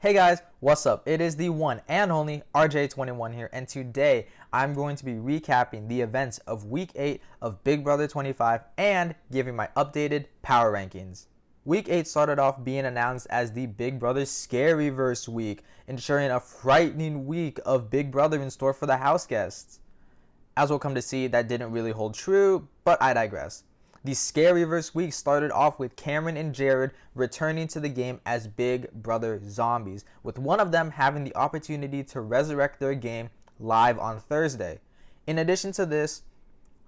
Hey guys, what's up? It is the one and only RJ21 here, and today I'm going to be recapping the events of Week 8 of Big Brother 25 and giving my updated power rankings. Week 8 started off being announced as the Big Brother Scaryverse week, ensuring a frightening week of Big Brother in store for the house guests. As we'll come to see, that didn't really hold true, but I digress. The Scaryverse week started off with Cameron and Jared returning to the game as Big Brother zombies, with one of them having the opportunity to resurrect their game live on Thursday. In addition to this,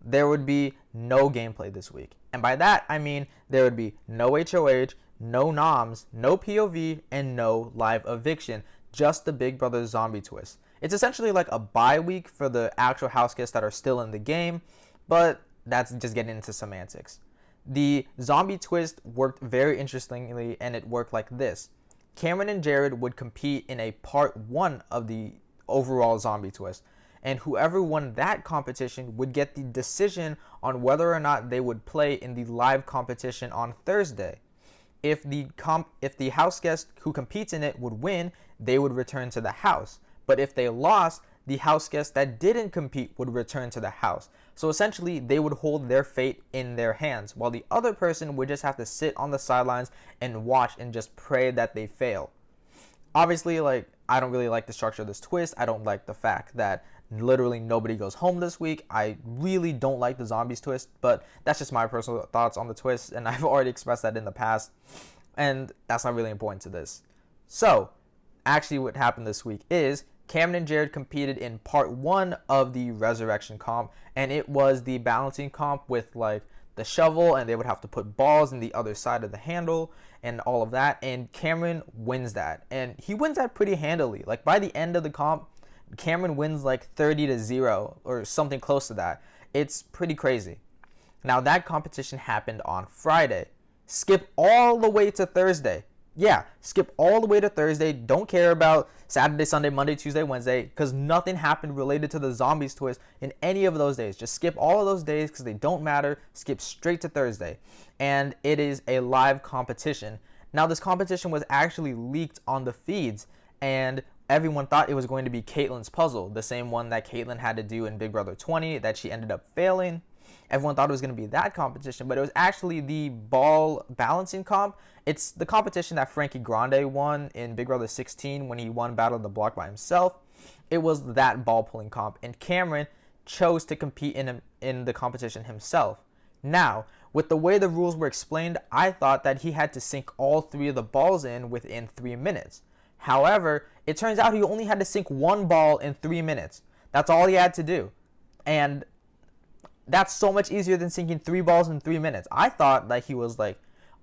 there would be no gameplay this week. And by that, I mean there would be no HOH, no noms, no POV, and no live eviction, just the Big Brother zombie twist. It's essentially like a bye week for the actual house guests that are still in the game, but that's just getting into semantics. The zombie twist worked very interestingly, and it worked like this. Cameron and Jared would compete in a part 1 of the overall zombie twist, and whoever won that competition would get the decision on whether or not they would play in the live competition on Thursday. If the house guest who competes in it would win, they would return to the house. But if they lost, the house guest that didn't compete would return to the house. So essentially, they would hold their fate in their hands, while the other person would just have to sit on the sidelines and watch and just pray that they fail. Obviously, I don't really like the structure of this twist. I don't like the fact that literally nobody goes home this week. I really don't like the zombies twist, but that's just my personal thoughts on the twist, and I've already expressed that in the past, and that's not really important to this. So, actually what happened this week is Cameron and Jared competed in part 1 of the resurrection comp, and it was the balancing comp with the shovel, and they would have to put balls in the other side of the handle and all of that, and Cameron wins that, and he wins that pretty handily. By the end of the comp, Cameron wins 30-0 or something close to that. It's pretty crazy. Now that competition happened on Friday. Skip all the way to Thursday. Yeah, skip all the way to Thursday. Don't care about Saturday, Sunday, Monday, Tuesday, Wednesday, because nothing happened related to the zombies twist in any of those days. Just skip all of those days because they don't matter. Skip straight to Thursday. And it is a live competition. Now, this competition was actually leaked on the feeds, and everyone thought it was going to be Caitlin's puzzle, the same one that Caitlin had to do in Big Brother 20 that she ended up failing. Everyone thought it was going to be that competition, but it was actually the ball balancing comp. It's the competition that Frankie Grande won in Big Brother 16 when he won Battle of the Block by himself. It was that ball pulling comp, and Cameron chose to compete in the competition himself. Now, with the way the rules were explained, I thought that he had to sink all 3 of the balls in within 3 minutes. However, it turns out he only had to sink 1 ball in 3 minutes. That's all he had to do. And that's so much easier than sinking 3 balls in 3 minutes. I thought that he was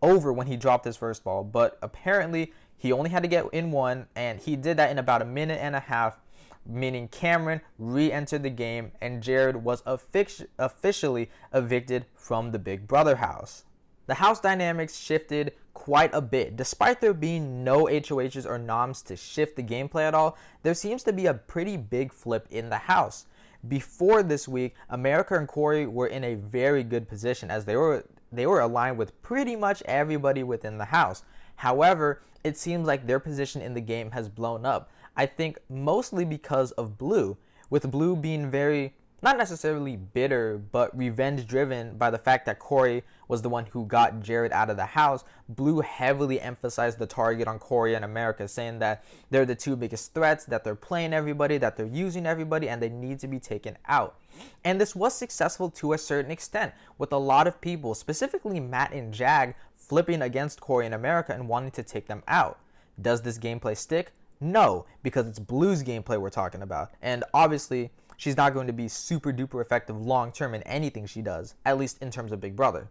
over when he dropped his first ball, but apparently he only had to get in 1, and he did that in about a minute and a half, meaning Cameron re-entered the game and Jared was officially evicted from the Big Brother house. The house dynamics shifted quite a bit. Despite there being no HOHs or noms to shift the gameplay at all, there seems to be a pretty big flip in the house. Before this week, America and Corey were in a very good position as they were aligned with pretty much everybody within the house. However, it seems like their position in the game has blown up. I think mostly because of Blue, with Blue being very, not necessarily bitter, but revenge driven by the fact that Corey was the one who got Jared out of the house. Blue heavily emphasized the target on Corey and America, saying that they're the 2 biggest threats, that they're playing everybody, that they're using everybody, and they need to be taken out. And this was successful to a certain extent, with a lot of people, specifically Matt and Jag, flipping against Corey and America and wanting to take them out. Does this gameplay stick? No, because it's Blue's gameplay we're talking about. And obviously, she's not going to be super duper effective long term in anything she does, at least in terms of Big Brother.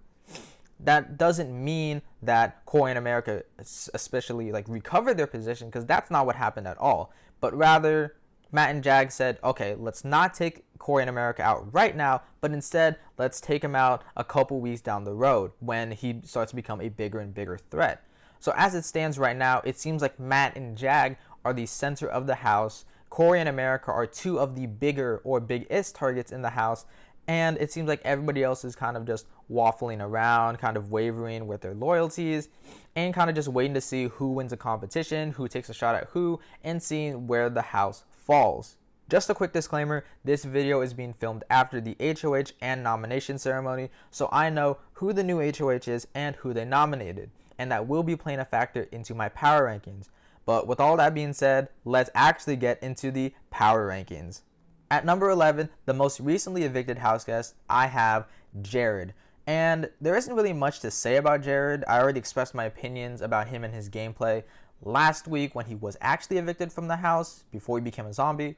That doesn't mean that Corey and America especially recover their position, because that's not what happened at all. But rather, Matt and Jag said, okay, let's not take Corey and America out right now, but instead let's take him out a couple weeks down the road when he starts to become a bigger and bigger threat. So as it stands right now, it seems like Matt and Jag are the center of the house. Corey and America are 2 of the bigger or biggest targets in the house, And it seems like everybody else is kind of just waffling around, kind of wavering with their loyalties, and kind of just waiting to see who wins a competition, who takes a shot at who, and seeing where the house falls. Just a quick disclaimer, this video is being filmed after the HOH and nomination ceremony, so I know who the new HOH is and who they nominated, and that will be playing a factor into my power rankings. But with all that being said, let's actually get into the power rankings. At number 11, the most recently evicted house guest, I have Jared. And there isn't really much to say about Jared. I already expressed my opinions about him and his gameplay last week when he was actually evicted from the house before he became a zombie.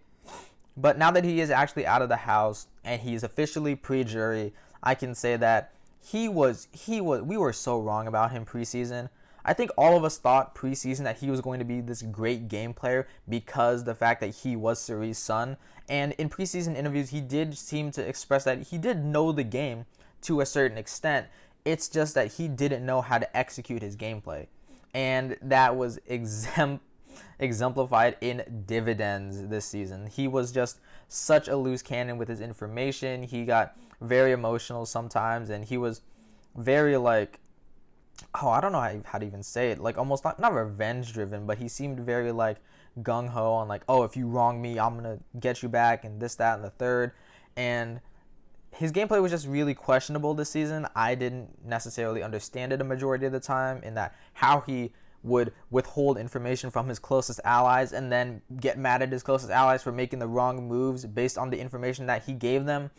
But now that he is actually out of the house and he's officially pre-jury, I can say that we were so wrong about him preseason. I think all of us thought preseason that he was going to be this great game player because the fact that he was Surree's son. And in preseason interviews, he did seem to express that he did know the game to a certain extent. It's just that he didn't know how to execute his gameplay. And that was exemplified in dividends this season. He was just such a loose cannon with his information. He got very emotional sometimes, and he was very I don't know how to even say it, almost not revenge driven, but he seemed very gung-ho on oh, if you wrong me, I'm gonna get you back, and this, that, and the third. And his gameplay was just really questionable this season. I didn't necessarily understand it a majority of the time, in that how he would withhold information from his closest allies and then get mad at his closest allies for making the wrong moves based on the information that he gave them.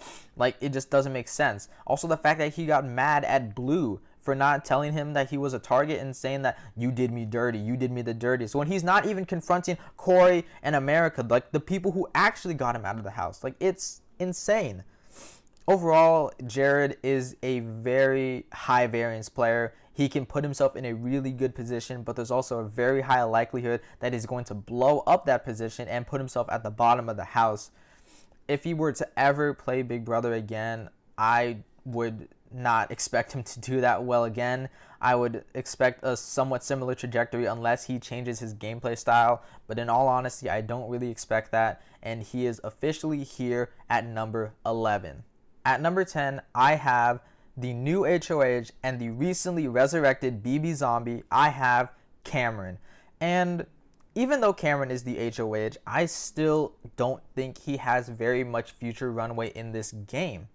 It just doesn't make sense. Also, the fact that he got mad at Blue for not telling him that he was a target and saying that you did me dirty, you did me the dirty. So when he's not even confronting Corey and America, the people who actually got him out of the house, it's insane. Overall, Jared is a very high variance player. He can put himself in a really good position, but there's also a very high likelihood that he's going to blow up that position and put himself at the bottom of the house. If he were to ever play Big Brother again, I would not expect him to do that well again. I would expect a somewhat similar trajectory unless he changes his gameplay style, but in all honesty, I don't really expect that, and he is officially here at number 11. At number 10, I have the new HOH and the recently resurrected BB Zombie. I have Cameron. And even though Cameron is the HOH, I still don't think he has very much future runway in this game.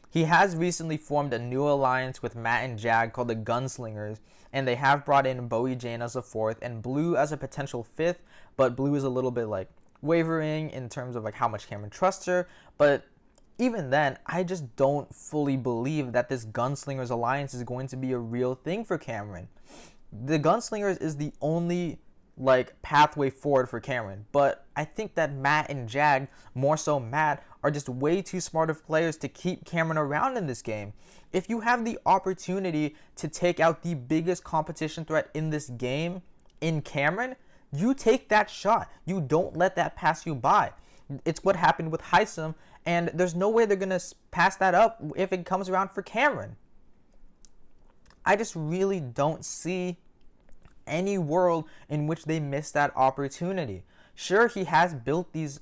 He has recently formed a new alliance with Matt and Jag called the Gunslingers, and they have brought in Bowie Jane as a fourth and Blue as a potential fifth, but Blue is a little bit wavering in terms of how much Cameron trusts her. But even then, I just don't fully believe that this Gunslingers alliance is going to be a real thing for Cameron. The Gunslingers is the only pathway forward for Cameron, but I think that Matt and Jag, more so Matt, are just way too smart of players to keep Cameron around in this game. If you have the opportunity to take out the biggest competition threat in this game in Cameron, you take that shot. You don't let that pass you by. It's what happened with Heisem, and there's no way they're going to pass that up if it comes around for Cameron. I just really don't see any world in which they miss that opportunity. Sure, he has built this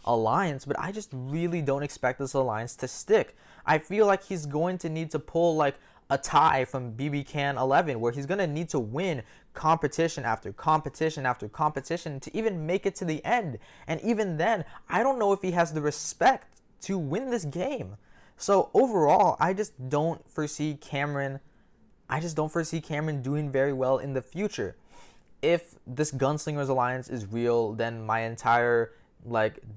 alliance, but I just really don't expect this alliance to stick. I feel like he's going to need to pull a tie from BB Can 11, where he's going to need to win competition after competition after competition to even make it to the end. And even then, I don't know if he has the respect to win this game. So overall, I just don't foresee Cameron doing very well in the future. If this Gunslingers alliance is real, then my entire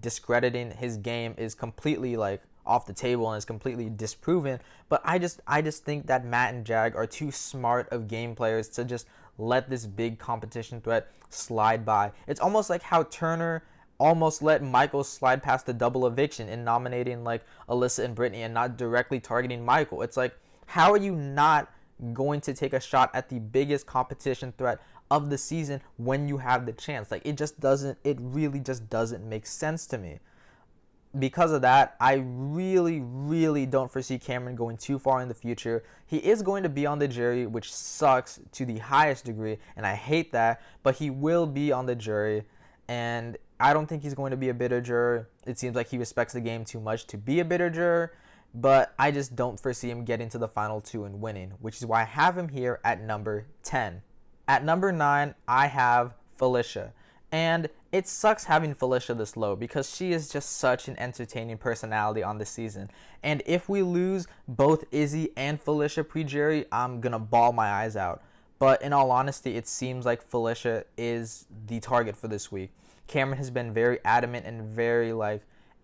discrediting his game is completely off the table and is completely disproven. But I just think that Matt and Jag are too smart of game players to just let this big competition threat slide by. It's almost like how Turner almost let Michael slide past the double eviction in nominating Alyssa and Brittany and not directly targeting Michael. It's how are you not going to take a shot at the biggest competition threat of the season when you have the chance? It really just doesn't make sense to me. Because of that, I really, really don't foresee Cameron going too far in the future. He is going to be on the jury, which sucks to the highest degree, and I hate that, but he will be on the jury. And I don't think he's going to be a bitter juror. It seems like he respects the game too much to be a bitter juror, but I just don't foresee him getting to the final two and winning, which is why I have him here at number 10. At number 9, I have Felicia. And it sucks having Felicia this low because she is just such an entertaining personality on the season. And if we lose both Izzy and Felicia pre-jury, I'm going to bawl my eyes out. But in all honesty, it seems like Felicia is the target for this week. Cameron has been very adamant and very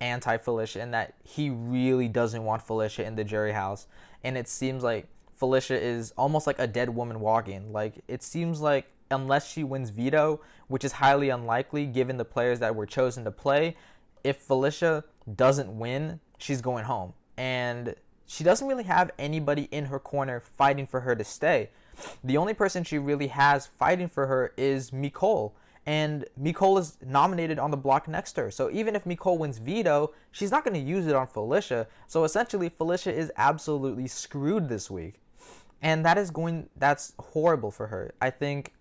anti-Felicia in that he really doesn't want Felicia in the jury house. And it seems like Felicia is almost like a dead woman walking. It seems like unless she wins veto, which is highly unlikely given the players that were chosen to play, if Felicia doesn't win, she's going home. And she doesn't really have anybody in her corner fighting for her to stay. The only person she really has fighting for her is Nicole. And Nicole is nominated on the block next to her. So even if Nicole wins veto, she's not going to use it on Felicia. So essentially, Felicia is absolutely screwed this week. And that's horrible for her. I think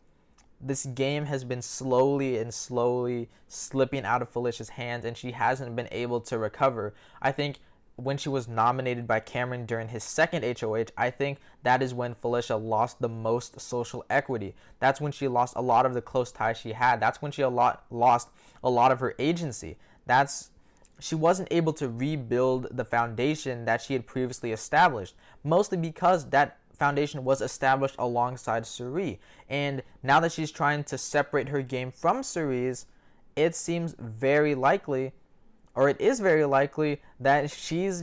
this game has been slowly slipping out of Felicia's hands, and she hasn't been able to recover. I think when she was nominated by Cameron during his second HOH, I think that is when Felicia lost the most social equity. That's when she lost a lot of the close ties she had. That's when she lost a lot of her agency. She wasn't able to rebuild the foundation that she had previously established, mostly because that foundation was established alongside Cerie. And now that she's trying to separate her game from Cerie's, it seems very likely, or it is very likely, that she's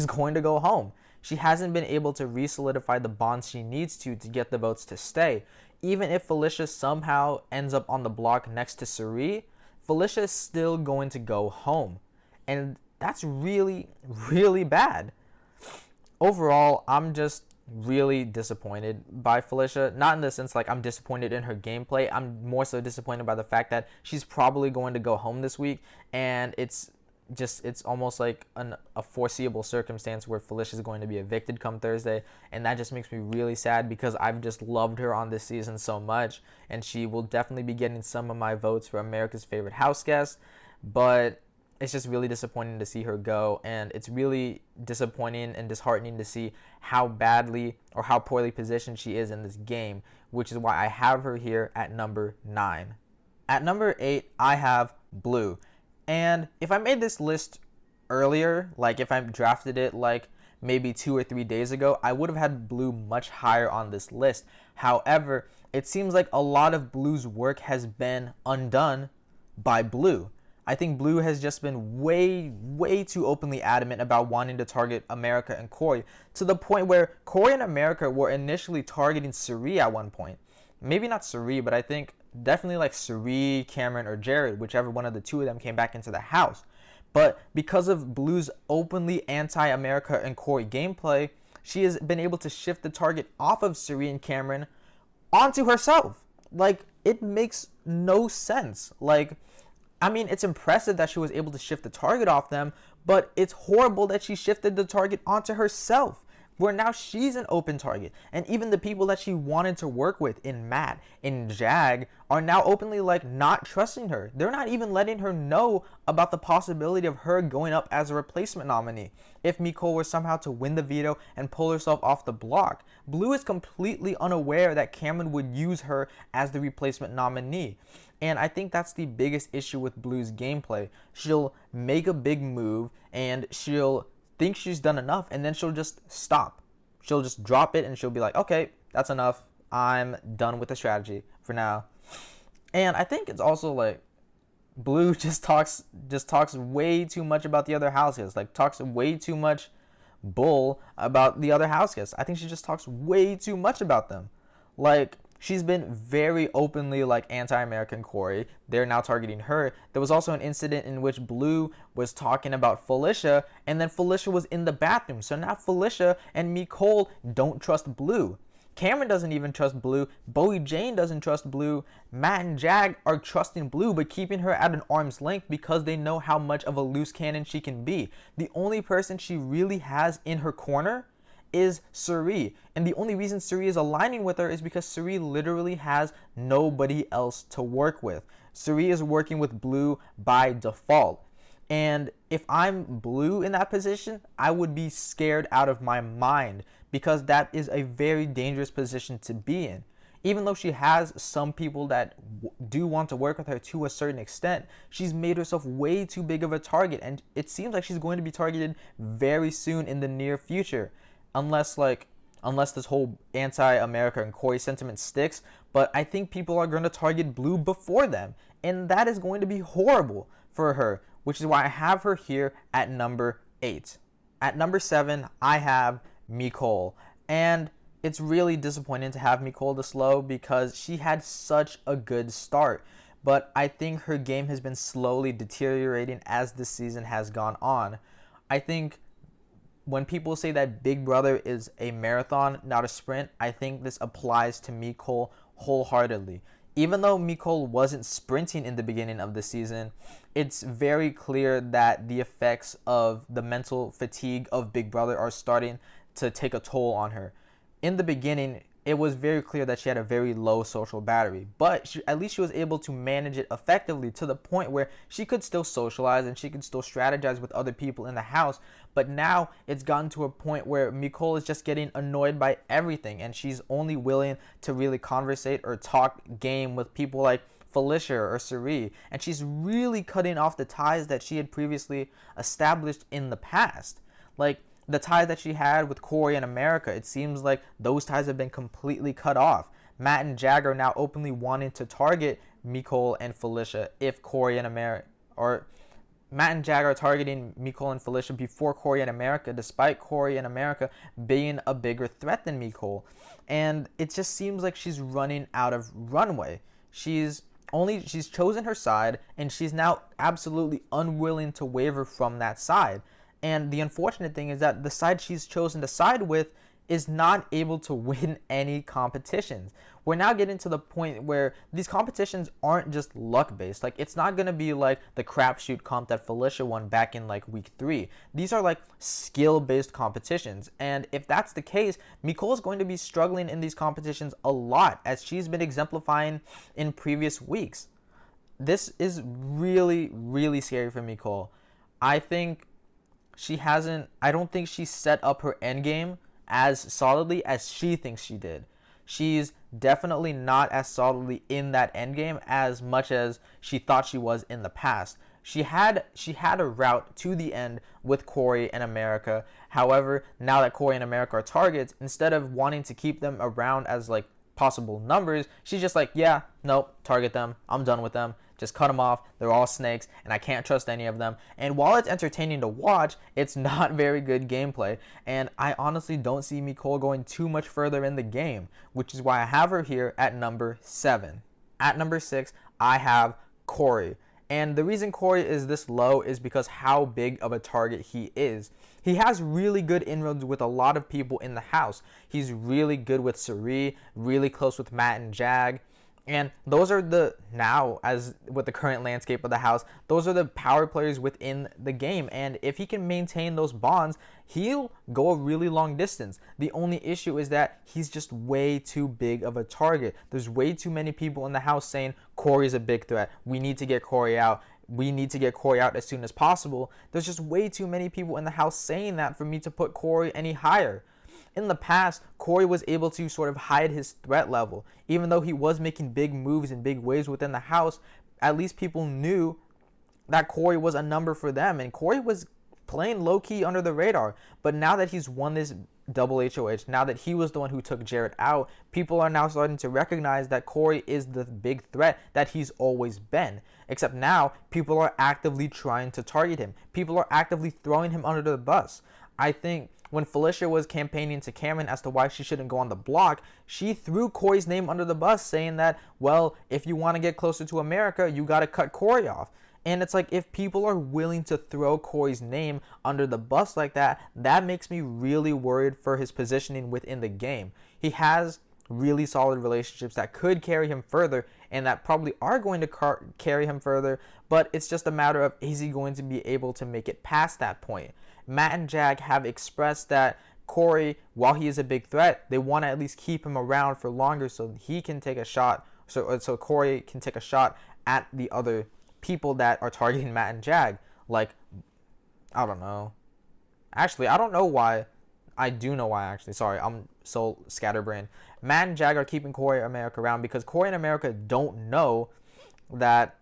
going to go home. She hasn't been able to re-solidify the bonds she needs to get the votes to stay. Even if Felicia somehow ends up on the block next to Cerie, Felicia is still going to go home. And that's really, really bad. Overall, I'm just really disappointed by Felicia. Not in the sense I'm disappointed in her gameplay. I'm more so disappointed by the fact that she's probably going to go home this week, and it's almost like a foreseeable circumstance where Felicia is going to be evicted come Thursday, and that just makes me really sad because I've just loved her on this season so much, and she will definitely be getting some of my votes for America's favorite house guest. But it's just really disappointing to see her go, and it's really disappointing and disheartening to see how badly or how poorly positioned she is in this game, which is why I have her here at number 9. At number 8, I have Blue. And if I made this list earlier, if I drafted it maybe 2 or 3 days ago, I would have had Blue much higher on this list. However, it seems like a lot of Blue's work has been undone by Blue. I think Blue has just been way too openly adamant about wanting to target America and Corey, to the point where Corey and America were initially targeting Cerie at one point. Maybe not Cerie, but I think definitely Cerie, Cameron, or Jared, whichever one of the two of them came back into the house. But because of Blue's openly anti-America and Corey gameplay, she has been able to shift the target off of Cerie and Cameron onto herself. It makes no sense. It's impressive that she was able to shift the target off them, but it's horrible that she shifted the target onto herself, where now she's an open target. And even the people that she wanted to work with in Matt, in Jag, are now openly not trusting her. They're not even letting her know about the possibility of her going up as a replacement nominee if Nicole were somehow to win the veto and pull herself off the block. Blue is completely unaware that Cameron would use her as the replacement nominee. And I think that's the biggest issue with Blue's gameplay. She'll make a big move and she'll think she's done enough, and then she'll just stop. She'll just drop it and she'll be like, okay, that's enough. I'm done with the strategy for now. And I think it's also Blue just talks way too much about the other house guests. Talks way too much bull about the other house guests. I think she just talks way too much about them. She's been very openly anti-American Corey. They're now targeting her. There was also an incident in which Blue was talking about Felicia, and then Felicia was in the bathroom. So now Felicia and Nicole don't trust Blue. Cameron doesn't even trust Blue. Bowie Jane doesn't trust Blue. Matt and Jag are trusting Blue, but keeping her at an arm's length because they know how much of a loose cannon she can be. The only person she really has in her corner is Suri. And the only reason Suri is aligning with her is because Suri literally has nobody else to work with. Suri is working with Blue by default. And if I'm Blue in that position, I would be scared out of my mind because that is a very dangerous position to be in. Even though she has some people that do want to work with her to a certain extent, she's made herself way too big of a target, and it seems like she's going to be targeted very soon in the near future, unless this whole anti-America and Corey sentiment sticks. But I think people are going to target Blue before them, and that is going to be horrible for her, which is why I have her here at number 8. At number 7, I have Mecole, and it's really disappointing to have Mecole this low because she had such a good start. But I think her game has been slowly deteriorating as the season has gone on. I think when people say that Big Brother is a marathon, not a sprint, I think this applies to Mecole wholeheartedly. Even though Mecole wasn't sprinting in the beginning of the season, it's very clear that the effects of the mental fatigue of Big Brother are starting to take a toll on her. In the beginning, it was very clear that she had a very low social battery, but at least she was able to manage it effectively to the point where she could still socialize and she could still strategize with other people in the house. But now it's gotten to a point where Mecole is just getting annoyed by everything, and she's only willing to really conversate or talk game with people like Felicia or Suri, and she's really cutting off the ties that she had previously established in the past. Like, the ties that she had with Corey and America, it seems like those ties have been completely cut off. Matt and Jag are now openly wanting to target Mecole and Felicia if Corey and America, or Matt and Jag are targeting Mecole and Felicia before Corey and America, despite Corey and America being a bigger threat than Mecole. And it just seems like she's running out of runway. She's chosen her side, and she's now absolutely unwilling to waver from that side. And the unfortunate thing is that the side she's chosen to side with is not able to win any competitions. We're now getting to the point where these competitions aren't just luck-based. Like, it's not going to be like the crapshoot comp that Felicia won back in like week 3. These are like skill-based competitions. And if that's the case, Mecole is going to be struggling in these competitions a lot, as she's been exemplifying in previous weeks. This is really, really scary for Mecole. I don't think she set up her endgame as solidly as she thinks she did. She's definitely not as solidly in that endgame as much as she thought she was in the past. She had a route to the end with Corey and America. However, now that Corey and America are targets, instead of wanting to keep them around as like possible numbers, she's just like, yeah, nope, target them. I'm done with them. Just cut them off. They're all snakes, and I can't trust any of them. And while it's entertaining to watch, it's not very good gameplay. And I honestly don't see Mecole going too much further in the game, which is why I have her here at number 7. At number 6, I have Corey. And the reason Corey is this low is because how big of a target he is. He has really good inroads with a lot of people in the house. He's really good with Suri, really close with Matt and Jag. And those are as with the current landscape of the house, those are the power players within the game. And if he can maintain those bonds, he'll go a really long distance. The only issue is that he's just way too big of a target. There's way too many people in the house saying Corey's a big threat. We need to get Corey out. We need to get Corey out as soon as possible. There's just way too many people in the house saying that for me to put Corey any higher. In the past, Corey was able to sort of hide his threat level. Even though he was making big moves and big waves within the house, at least people knew that Corey was a number for them. And Corey was playing low-key under the radar. But now that he's won this double HOH, now that he was the one who took Jared out, people are now starting to recognize that Corey is the big threat that he's always been. Except now, people are actively trying to target him. People are actively throwing him under the bus. I think when Felicia was campaigning to Cameron as to why she shouldn't go on the block, she threw Corey's name under the bus, saying that, well, if you want to get closer to America, you got to cut Corey off. And it's like, if people are willing to throw Corey's name under the bus like that, that makes me really worried for his positioning within the game. He has really solid relationships that could carry him further and that probably are going to carry him further, but it's just a matter of, is he going to be able to make it past that point? Matt and Jag have expressed that Corey, while he is a big threat, they want to at least keep him around for longer so he can take a shot. So Corey can take a shot at the other people that are targeting Matt and Jag. Like, I don't know. Actually, I don't know why. I do know why, actually. Sorry, I'm so scatterbrained. Matt and Jag are keeping Corey and America around because Corey and America don't know that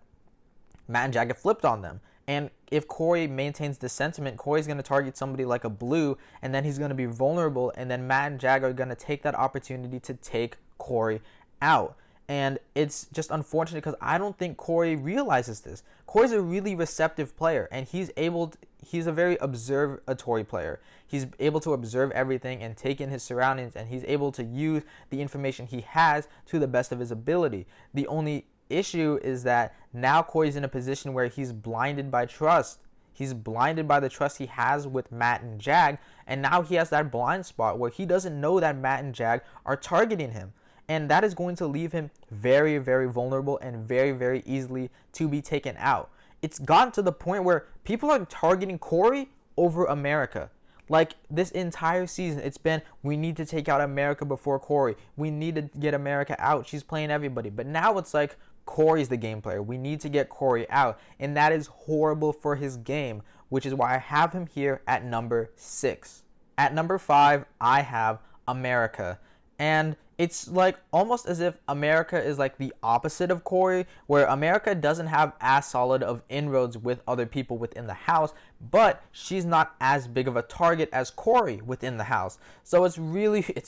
Matt and Jag have flipped on them. And if Corey maintains this sentiment, Corey's going to target somebody like a Blue, and then he's going to be vulnerable, and then Matt and Jag are going to take that opportunity to take Corey out. And it's just unfortunate because I don't think Corey realizes this. Corey's a really receptive player, and he's a very observatory player. He's able to observe everything and take in his surroundings, and he's able to use the information he has to the best of his ability. The only issue is that now Corey's in a position where he's blinded by trust. He's blinded by the trust he has with Matt and Jag, and now he has that blind spot where he doesn't know that Matt and Jag are targeting him. And that is going to leave him very, very vulnerable and very, very easily to be taken out. It's gotten to the point where people are targeting Corey over America. Like, this entire season, it's been, we need to take out America before Corey. We need to get America out. She's playing everybody. But now it's like, Corey's the game player. We need to get Corey out. And that is horrible for his game, which is why I have him here at number 6. At number 5, I have America. And it's like almost as if America is like the opposite of Corey, where America doesn't have as solid of inroads with other people within the house, but she's not as big of a target as Corey within the house. So it's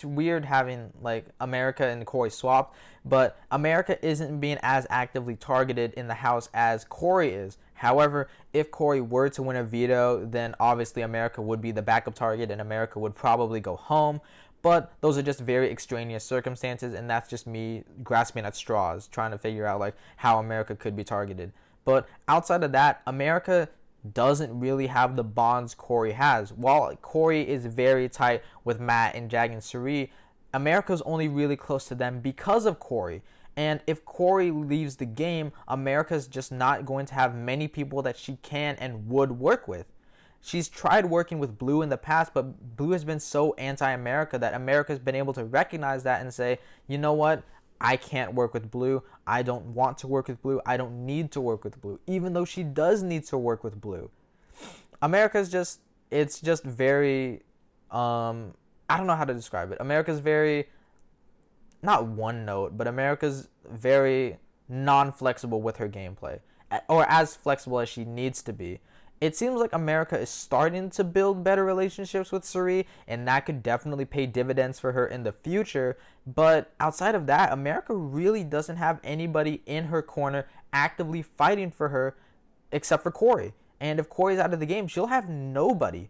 weird having like America and Corey swapped, but America isn't being as actively targeted in the house as Corey is. However, if Corey were to win a veto, then obviously America would be the backup target and America would probably go home. But those are just very extraneous circumstances, and that's just me grasping at straws, trying to figure out like how America could be targeted. But outside of that, America doesn't really have the bonds Corey has. While Corey is very tight with Matt and Jag and Cirie, America's only really close to them because of Corey. And if Corey leaves the game, America's just not going to have many people that she can and would work with. She's tried working with Blue in the past, but Blue has been so anti-America that America's been able to recognize that and say, you know what? I can't work with Blue. I don't want to work with Blue. I don't need to work with Blue, even though she does need to work with Blue. America's just, it's just very, I don't know how to describe it. America's very, not one note, but America's very non-flexible with her gameplay, or as flexible as she needs to be. It seems like America is starting to build better relationships with Cirie, and that could definitely pay dividends for her in the future. But outside of that, America really doesn't have anybody in her corner actively fighting for her except for Corey. And if Corey's out of the game, she'll have nobody.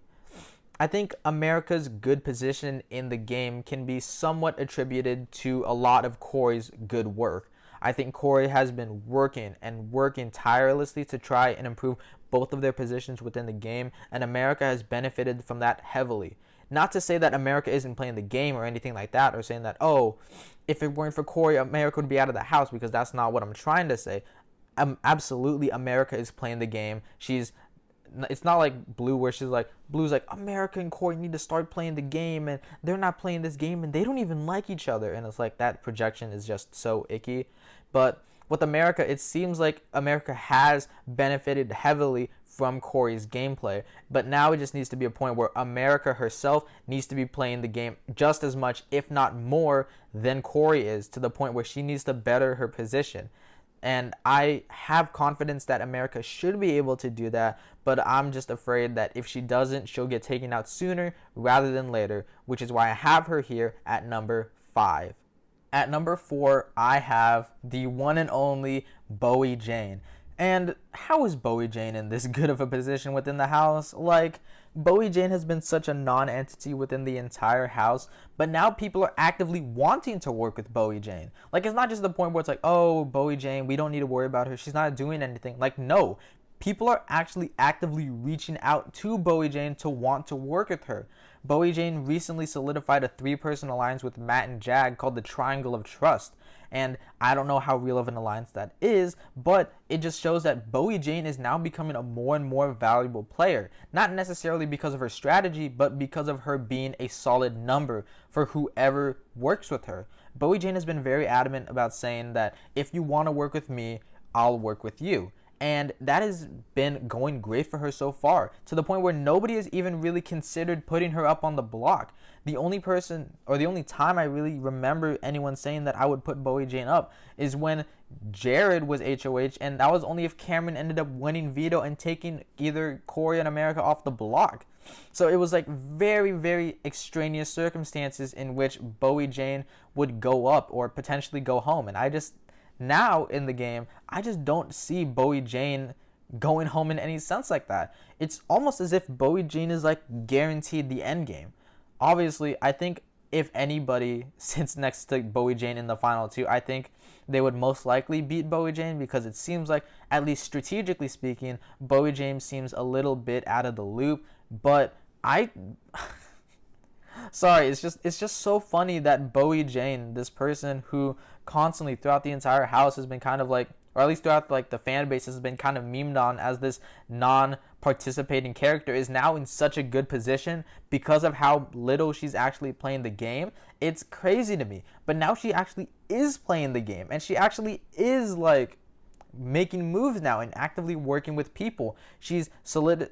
I think America's good position in the game can be somewhat attributed to a lot of Corey's good work. I think Corey has been working tirelessly to try and improve both of their positions within the game, and America has benefited from that heavily. Not to say that America isn't playing the game or anything like that, or saying that, oh, if it weren't for Corey, America would be out of the house, because that's not what I'm trying to say. Absolutely, America is playing the game. It's not like Blue, where Blue's like, America and Corey need to start playing the game, and they're not playing this game, and they don't even like each other. And it's like, that projection is just so icky. But with America, it seems like America has benefited heavily from Corey's gameplay. But now it just needs to be a point where America herself needs to be playing the game just as much, if not more, than Corey is, to the point where she needs to better her position. And I have confidence that America should be able to do that, but I'm just afraid that if she doesn't, she'll get taken out sooner rather than later, which is why I have her here at number 5. At number 4, I have the one and only Bowie Jane. And how is Bowie Jane in this good of a position within the house? Like, Bowie Jane has been such a non-entity within the entire house, but now people are actively wanting to work with Bowie Jane. Like, it's not just the point where it's like, oh, Bowie Jane, we don't need to worry about her. She's not doing anything. Like, no. people are actually actively reaching out to Bowie Jane to want to work with her. Bowie Jane recently solidified a 3-person alliance with Matt and Jag called the Triangle of Trust. And I don't know how real of an alliance that is, but it just shows that Bowie Jane is now becoming a more and more valuable player. Not necessarily because of her strategy, but because of her being a solid number for whoever works with her. Bowie Jane has been very adamant about saying that if you want to work with me, I'll work with you. And that has been going great for her so far, to the point where nobody has even really considered putting her up on the block. The only person, or the only time I really remember anyone saying that I would put Bowie Jane up is when Jared was HOH, and that was only if Cameron ended up winning veto and taking either Corey and America off the block. So it was like very, very extraneous circumstances in which Bowie Jane would go up or potentially go home. And now in the game, I just don't see Bowie Jane going home in any sense like that. It's almost as if Bowie Jane is like guaranteed the end game. Obviously, I think if anybody sits next to Bowie Jane in the final two, I think they would most likely beat Bowie Jane, because it seems like, at least strategically speaking, Bowie Jane seems a little bit out of the loop. But sorry, it's just so funny that Bowie Jane, this person who constantly throughout the entire house has been kind of like, or at least throughout like the fan base has been kind of memed on as this non-participating character, is now in such a good position because of how little she's actually playing the game. It's crazy to me. But now she actually is playing the game, and she actually is like making moves now and actively working with people.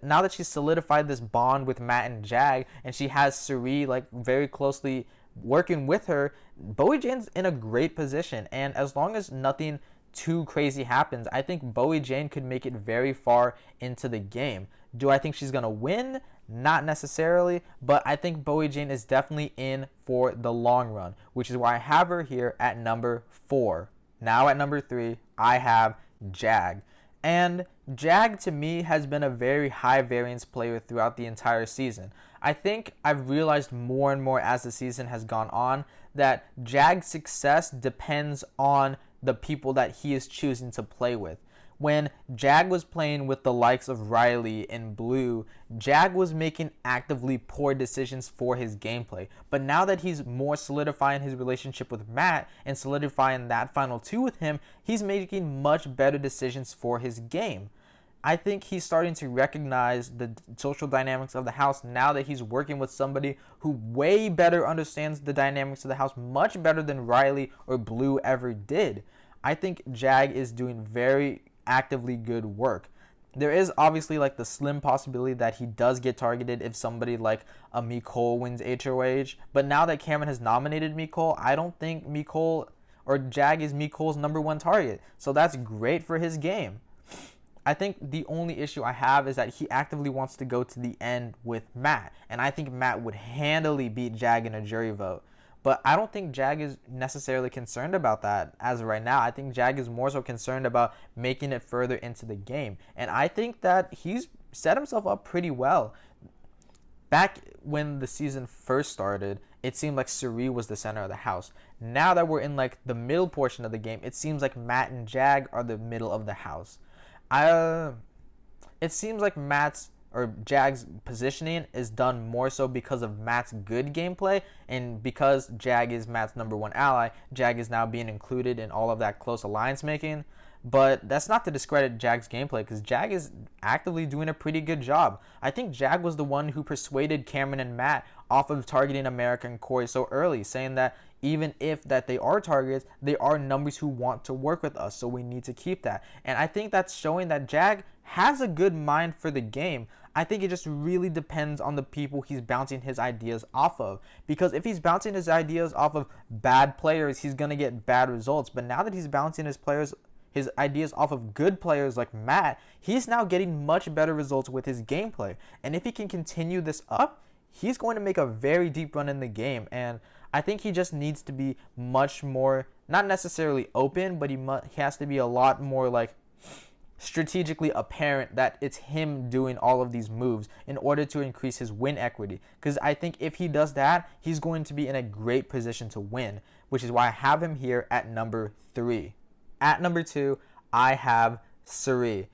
Now that she's solidified this bond with Matt and Jag, and she has Suri like very closely working with her, Bowie Jane's in a great position. And as long as nothing too crazy happens, I think Bowie Jane could make it very far into the game. Do I think she's gonna win? Not necessarily, but I think Bowie Jane is definitely in for the long run, which is why I have her here at number 4. Now at number 3, I have Jag. And Jag to me has been a very high variance player throughout the entire season. I think I've realized more and more as the season has gone on that Jag's success depends on the people that he is choosing to play with. When Jag was playing with the likes of Riley and Blue, Jag was making actively poor decisions for his gameplay. But now that he's more solidifying his relationship with Matt and solidifying that final 2 with him, he's making much better decisions for his game. I think he's starting to recognize the social dynamics of the house now that he's working with somebody who way better understands the dynamics of the house, much better than Riley or Blue ever did. I think Jag is doing very actively good work. There is obviously like the slim possibility that he does get targeted if somebody like a Mecole wins HOH, but now that Cameron has nominated Mecole, I don't think Mecole or Jag is Mecole's number 1 target. So that's great for his game. I think the only issue I have is that he actively wants to go to the end with Matt, and I think Matt would handily beat Jag in a jury vote. But I don't think Jag is necessarily concerned about that as of right now. I think Jag is more so concerned about making it further into the game. And I think that he's set himself up pretty well. Back when the season first started, it seemed like Suri was the center of the house. Now that we're in like the middle portion of the game, it seems like Matt and Jag are the middle of the house. It seems like Jag's positioning is done more so because of Matt's good gameplay, and because Jag is Matt's number 1 ally, Jag is now being included in all of that close alliance making. But that's not to discredit Jag's gameplay, because Jag is actively doing a pretty good job. I think Jag was the one who persuaded Cameron and Matt off of targeting America and Corey so early, saying that even if that they are targets, they are numbers who want to work with us, so we need to keep that. And I think that's showing that Jag has a good mind for the game. I think it just really depends on the people he's bouncing his ideas off of. Because if he's bouncing his ideas off of bad players, he's going to get bad results. But now that he's bouncing his ideas off of good players like Matt, he's now getting much better results with his gameplay. And if he can continue this up, he's going to make a very deep run in the game. And I think he just needs to be much more, not necessarily open, but he has to be a lot more like strategically apparent that it's him doing all of these moves in order to increase his win equity. Because I think if he does that, he's going to be in a great position to win, which is why I have him here at number 3. At number 2, I have Suri.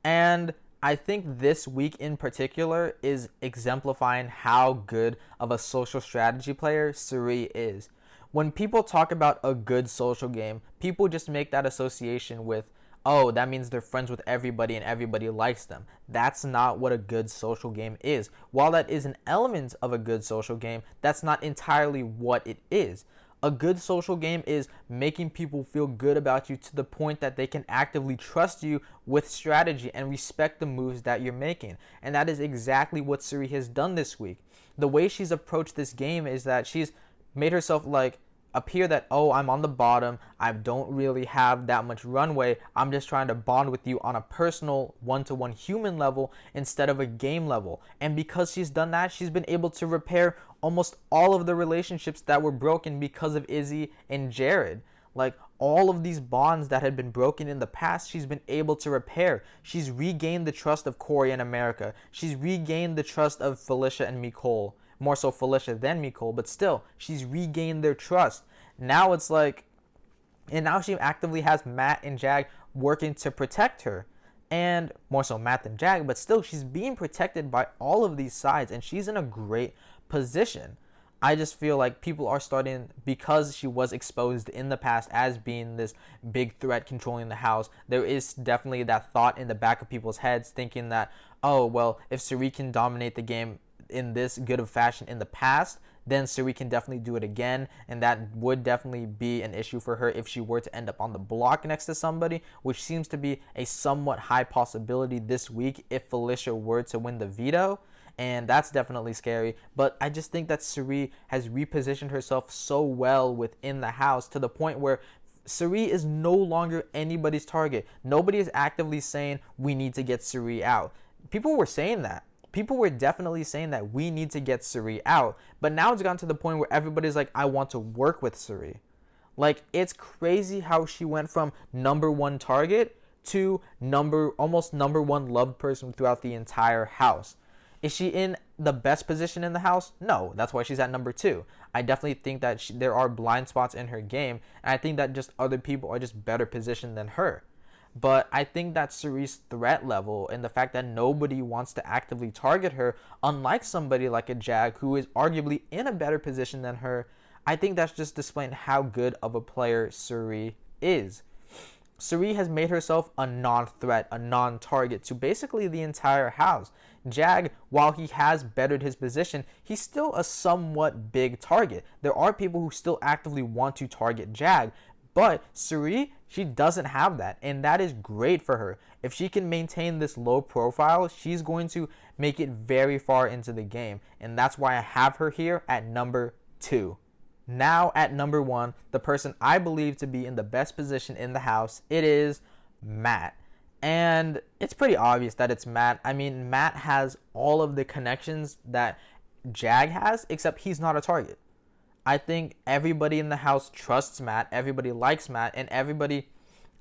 And I think this week in particular is exemplifying how good of a social strategy player Suri is. When people talk about a good social game, people just make that association with, oh, that means they're friends with everybody and everybody likes them. That's not what a good social game is. While that is an element of a good social game, that's not entirely what it is. A good social game is making people feel good about you to the point that they can actively trust you with strategy and respect the moves that you're making. And that is exactly what Suri has done this week. The way she's approached this game is that she's made herself like appear that, oh, I'm on the bottom, I don't really have that much runway, I'm just trying to bond with you on a personal one-to-one human level instead of a game level. And because she's done that, she's been able to repair almost all of the relationships that were broken because of Izzy and Jared. Like, all of these bonds that had been broken in the past, she's been able to repair. She's regained the trust of Corey and America. She's regained the trust of Felicia and Nicole. More so Felicia than Nicole, but still, she's regained their trust. Now it's like, and now she actively has Matt and Jag working to protect her. And more so Matt than Jag, but still, she's being protected by all of these sides, and she's in a great position. I just feel like people are starting, because she was exposed in the past as being this big threat controlling the house, there is definitely that thought in the back of people's heads thinking that, oh, well, if Suri can dominate the game in this good of fashion in the past, then Suri can definitely do it again, and that would definitely be an issue for her if she were to end up on the block next to somebody, which seems to be a somewhat high possibility this week if Felicia were to win the veto, and that's definitely scary. But I just think that Suri has repositioned herself so well within the house to the point where Suri is no longer anybody's target. Nobody is actively saying we need to get Suri out. People were saying that. People were definitely saying that we need to get Suri out. But now it's gotten to the point where everybody's like, I want to work with Suri. Like, it's crazy how she went from number one target to almost number one loved person throughout the entire house. Is she in the best position in the house? No, that's why she's at number 2. I definitely think that there are blind spots in her game, and I think that just other people are just better positioned than her. But I think that Suri's threat level and the fact that nobody wants to actively target her, unlike somebody like a Jag who is arguably in a better position than her, I think that's just displaying how good of a player Suri is. Suri has made herself a non-threat, a non-target to basically the entire house. Jag, while he has bettered his position, he's still a somewhat big target. There are people who still actively want to target Jag, but Suri, she doesn't have that, and that is great for her. If she can maintain this low profile, she's going to make it very far into the game, and that's why I have her here at number 2. Now at number 1, the person I believe to be in the best position in the house, it is Matt. And it's pretty obvious that it's Matt. I mean, Matt has all of the connections that Jag has, except he's not a target. I think everybody in the house trusts Matt, everybody likes Matt, and everybody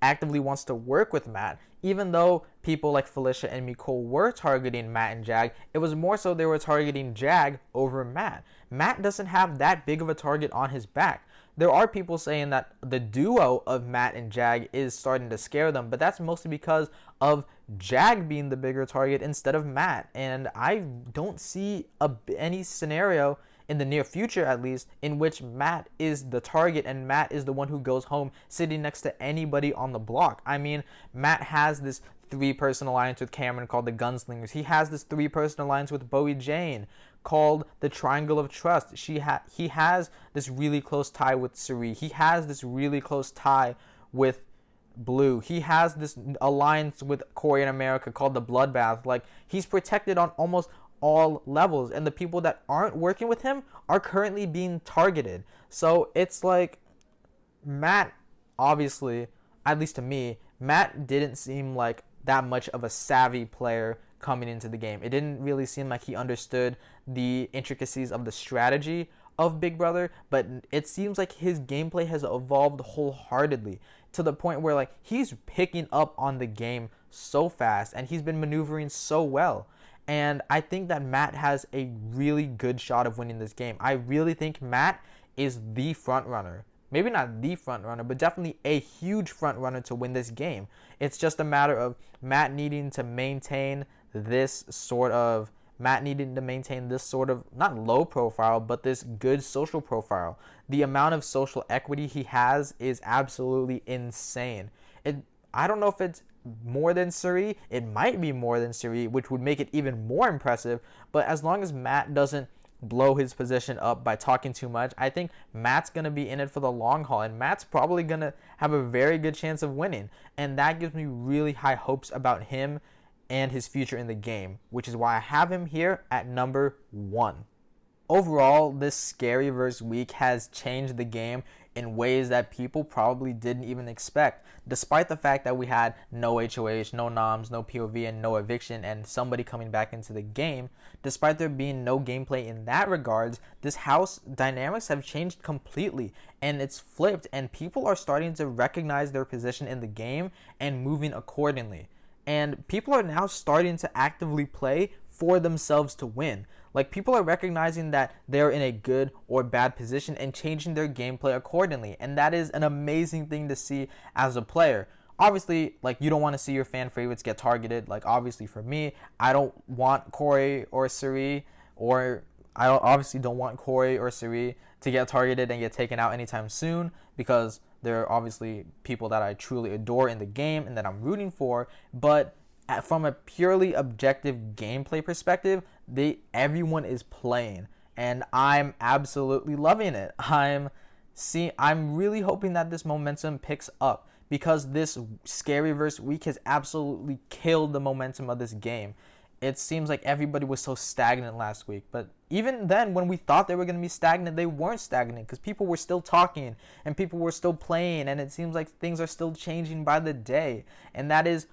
actively wants to work with Matt. Even though people like Felicia and Nicole were targeting Matt and Jag, it was more so they were targeting Jag over Matt. Matt doesn't have that big of a target on his back. There are people saying that the duo of Matt and Jag is starting to scare them, but that's mostly because of Jag being the bigger target instead of Matt. And I don't see any scenario in the near future, at least, in which Matt is the target and Matt is the one who goes home sitting next to anybody on the block. I mean, Matt has this 3-person alliance with Cameron called the Gunslingers. He has this 3-person alliance with Bowie Jane called the Triangle of Trust. He has this really close tie with Suri. He has this really close tie with Blue. He has this alliance with Corey and America called the Bloodbath. Like, he's protected on almost all levels, and the people that aren't working with him are currently being targeted. So it's like Matt, obviously, at least to me, Matt didn't seem like that much of a savvy player coming into the game. It didn't really seem like he understood the intricacies of the strategy of Big Brother, but it seems like his gameplay has evolved wholeheartedly to the point where like he's picking up on the game so fast and he's been maneuvering so well. And I think that Matt has a really good shot of winning this game. I really think Matt is the front runner. maybe not the front runner, but definitely a huge front runner to win this game. It's just a matter of Matt needing to maintain this sort of not low profile, but this good social profile. The amount of social equity he has is absolutely insane. I don't know if it's more than Suri. It might be more than Suri, which would make it even more impressive. But as long as Matt doesn't blow his position up by talking too much, I think Matt's going to be in it for the long haul, and Matt's probably going to have a very good chance of winning. And that gives me really high hopes about him and his future in the game, which is why I have him here at number 1. Overall, this Scary-verse week has changed the game in ways that people probably didn't even expect. Despite the fact that we had no HOH, no noms, no POV, and no eviction, and somebody coming back into the game, despite there being no gameplay in that regards, this house dynamics have changed completely, and it's flipped, and people are starting to recognize their position in the game and moving accordingly. And people are now starting to actively play for themselves to win. Like, people are recognizing that they're in a good or bad position and changing their gameplay accordingly. And that is an amazing thing to see as a player. Obviously, like, you don't want to see your fan favorites get targeted. Like, obviously for me, I don't want Corey or Suri, or I obviously don't want Corey or Suri to get targeted and get taken out anytime soon, because they're obviously people that I truly adore in the game and that I'm rooting for. But from a purely objective gameplay perspective, everyone is playing, and I'm absolutely loving it. I'm really hoping that this momentum picks up, because this Scary-verse week has absolutely killed the momentum of this game. It seems like everybody was so stagnant last week, but even then, when we thought they were going to be stagnant, they weren't stagnant, because people were still talking and people were still playing, and it seems like things are still changing by the day. And that is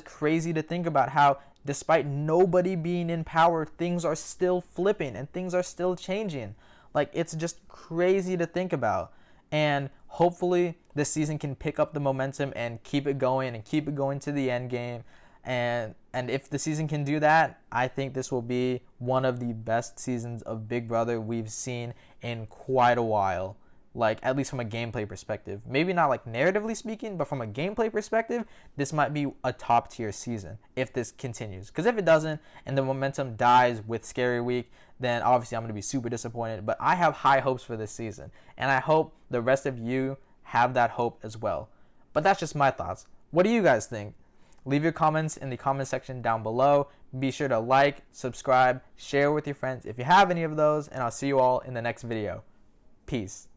crazy to think about, how despite nobody being in power, things are still flipping and things are still changing. Like, it's just crazy to think about. And hopefully this season can pick up the momentum and keep it going to the end game. And if the season can do that, I think this will be one of the best seasons of Big Brother we've seen in quite a while. Like, at least from a gameplay perspective. Maybe not like narratively speaking, but from a gameplay perspective, this might be a top tier season if this continues. Because if it doesn't and the momentum dies with Scary Week, then obviously I'm going to be super disappointed. But I have high hopes for this season, and I hope the rest of you have that hope as well. But that's just my thoughts. What do you guys think? Leave your comments in the comment section down below. Be sure to like, subscribe, share with your friends if you have any of those, and I'll see you all in the next video. Peace.